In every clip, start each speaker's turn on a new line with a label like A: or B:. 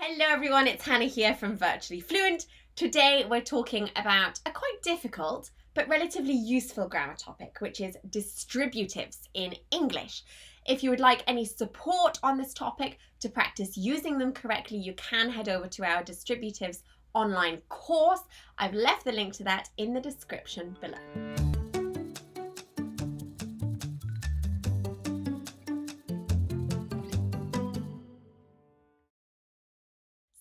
A: Hello everyone, it's Hannah here from Virtually Fluent. Today we're talking about a quite difficult but relatively useful grammar topic, which is distributives in English. If you would like any support on this topic to practice using them correctly, you can head over to our Distributives online course. I've left the link to that in the description below.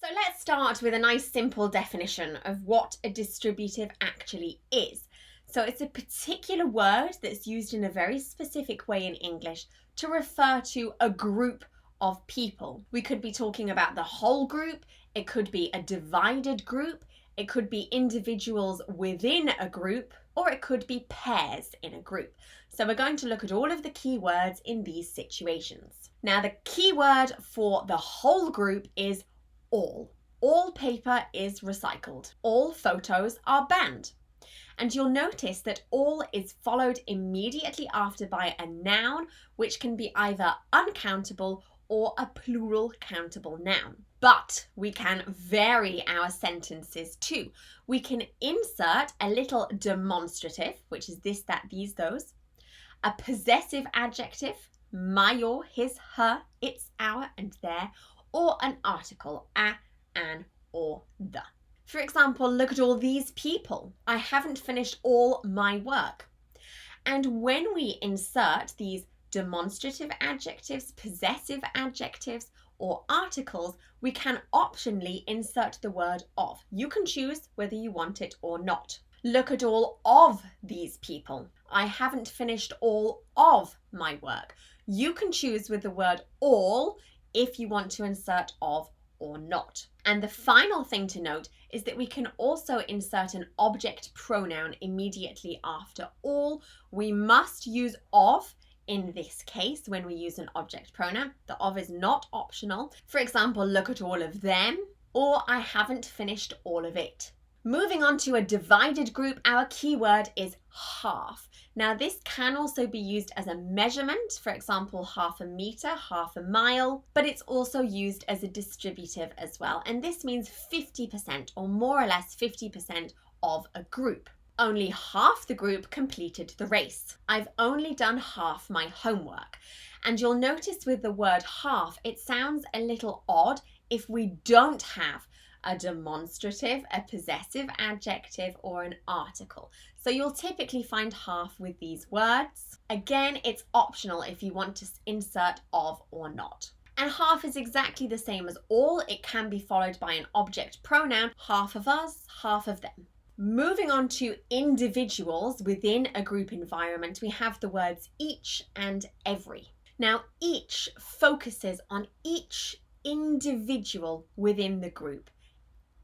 A: So let's start with a nice simple definition of what a distributive actually is. So it's a particular word that's used in a very specific way in English to refer to a group of people. We could be talking about the whole group, it could be a divided group, it could be individuals within a group, or it could be pairs in a group. So we're going to look at all of the key words in these situations. Now the key word for the whole group is all. All paper is recycled. All photos are banned. And you'll notice that all is followed immediately after by a noun, which can be either uncountable or a plural countable noun. But we can vary our sentences too. We can insert a little demonstrative, which is this, that, these, those, a possessive adjective, my, your, his, her, its, our, and their, or an article, a, an, or the. For example, look at all these people. I haven't finished all my work. And when we insert these demonstrative adjectives, possessive adjectives, or articles, we can optionally insert the word of. You can choose whether you want it or not. Look at all of these people. I haven't finished all of my work. You can choose with the word all if you want to insert of or not. And the final thing to note is that we can also insert an object pronoun immediately after all. We must use of in this case when we use an object pronoun. The of is not optional. For example, look at all of them, or I haven't finished all of it. Moving on to a divided group, our keyword is half. Now this can also be used as a measurement, for example, half a meter, half a mile, but it's also used as a distributive as well. And this means 50% or more or less 50% of a group. Only half the group completed the race. I've only done half my homework. And you'll notice with the word half, it sounds a little odd if we don't have a demonstrative, a possessive adjective, or an article. So you'll typically find half with these words. Again, it's optional if you want to insert of or not. And half is exactly the same as all. It can be followed by an object pronoun, half of us, half of them. Moving on to individuals within a group environment, we have the words each and every. Now, each focuses on each individual within the group.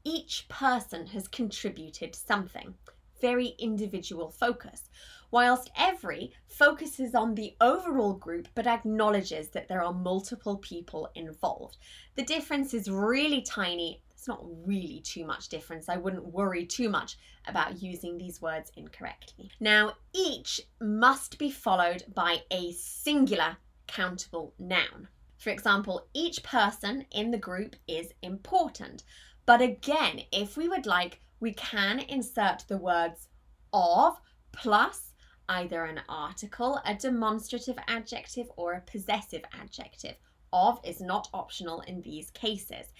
A: Each person has contributed something, very individual focus, whilst every focuses on the overall group but acknowledges that there are multiple people involved. The difference is really tiny. It's not really too much difference. I wouldn't worry too much about using these words incorrectly. Now, each must be followed by a singular countable noun. For example, each person in the group is important. But again, if we would like, we can insert the words of plus either an article, a demonstrative adjective, or a possessive adjective. Of is not optional in these cases.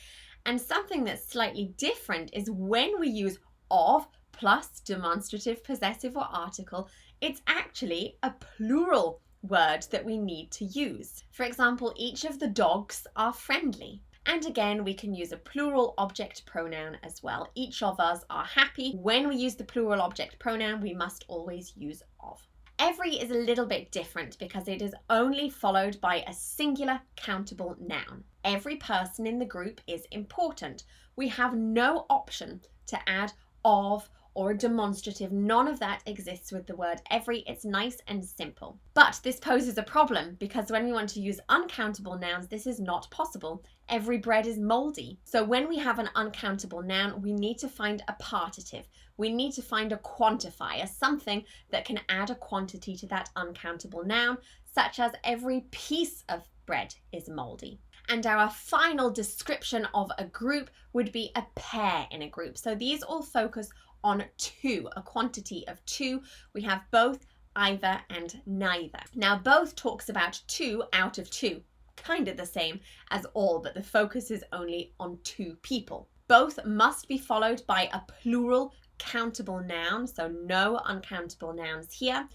A: And something that's slightly different is when we use of plus demonstrative, possessive, or article, it's actually a plural word that we need to use. For example, each of the dogs are friendly. And again, we can use a plural object pronoun as well. Each of us are happy. When we use the plural object pronoun, we must always use of. Every is a little bit different because it is only followed by a singular countable noun. Every person in the group is important. We have no option to add of or a demonstrative. None of that exists with the word every. It's nice and simple. But this poses a problem because when we want to use uncountable nouns, this is not possible. Every bread is moldy. So when we have an uncountable noun, we need to find a partitive. We need to find a quantifier, something that can add a quantity to that uncountable noun, such as every piece of bread is moldy. And our final description of a group would be a pair in a group. So these all focus on two, a quantity of two. We have both, either, and neither. Now both talks about 2 out of 2, kind of the same as all, but the focus is only on 2 people. Both must be followed by a plural countable noun, so no uncountable nouns here.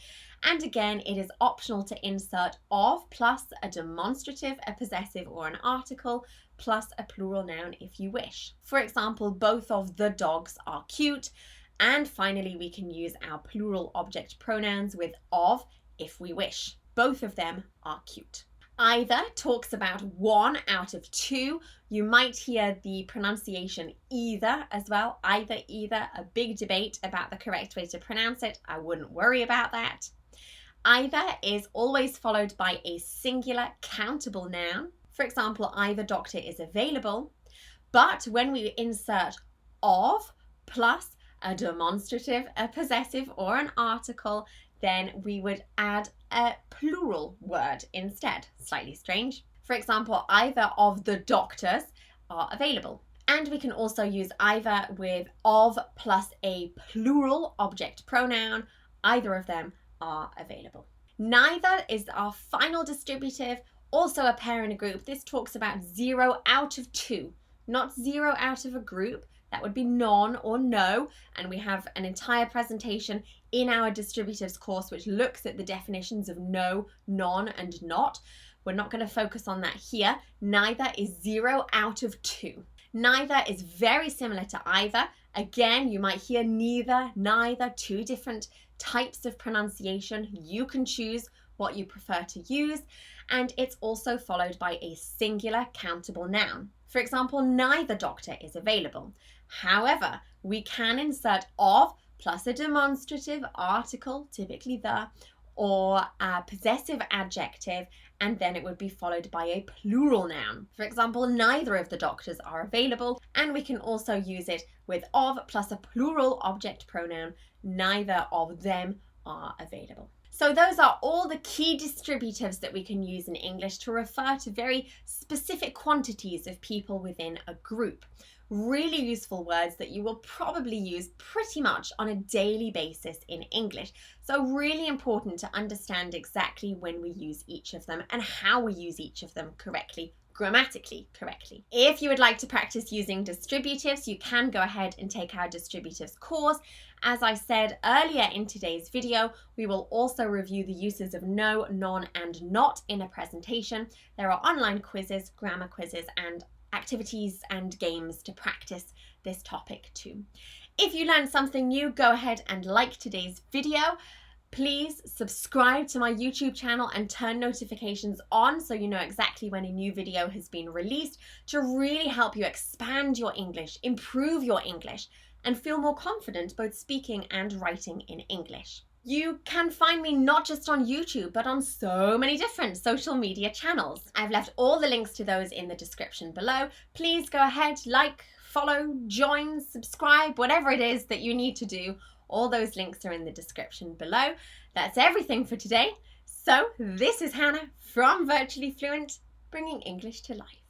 A: And again, it is optional to insert of plus a demonstrative, a possessive, or an article, plus a plural noun if you wish. For example, both of the dogs are cute. And finally, we can use our plural object pronouns with of if we wish. Both of them are cute. Either talks about 1 out of 2. You might hear the pronunciation either as well. Either, a big debate about the correct way to pronounce it. I wouldn't worry about that. Either is always followed by a singular countable noun. For example, either doctor is available. But when we insert of plus a demonstrative, a possessive, or an article, then we would add a plural word instead. Slightly strange. For example, either of the doctors are available. And we can also use either with of plus a plural object pronoun. Either of them are available. Neither is our final distributive, also a pair in a group. This talks about 0 out of 2, not 0 out of a group. That would be none or no, and we have an entire presentation in our distributives course which looks at the definitions of no, non, and not. We're not going to focus on that here. Neither is 0 out of 2. Neither is very similar to either. Again, you might hear neither, neither, 2 different types of pronunciation. You can choose what you prefer to use, and it's also followed by a singular countable noun. For example, neither doctor is available. However, we can insert of plus a demonstrative article, typically the, or a possessive adjective, and then it would be followed by a plural noun. For example, neither of the doctors are available, and we can also use it with of plus a plural object pronoun, neither of them are available. So those are all the key distributives that we can use in English to refer to very specific quantities of people within a group. Really useful words that you will probably use pretty much on a daily basis in English. So really important to understand exactly when we use each of them and how we use each of them correctly, grammatically correctly. If you would like to practice using distributives, you can go ahead and take our distributives course. As I said earlier in today's video, we will also review the uses of no, non, and not in a presentation. There are online quizzes, grammar quizzes, and activities and games to practice this topic too. If you learned something new, go ahead and like today's video. Please subscribe to my YouTube channel and turn notifications on so you know exactly when a new video has been released to really help you expand your English, improve your English, and feel more confident both speaking and writing in English. You can find me not just on YouTube, but on so many different social media channels. I've left all the links to those in the description below. Please go ahead, like, follow, join, subscribe, whatever it is that you need to do. All those links are in the description below. That's everything for today. So this is Hannah from Virtually Fluent, bringing English to life.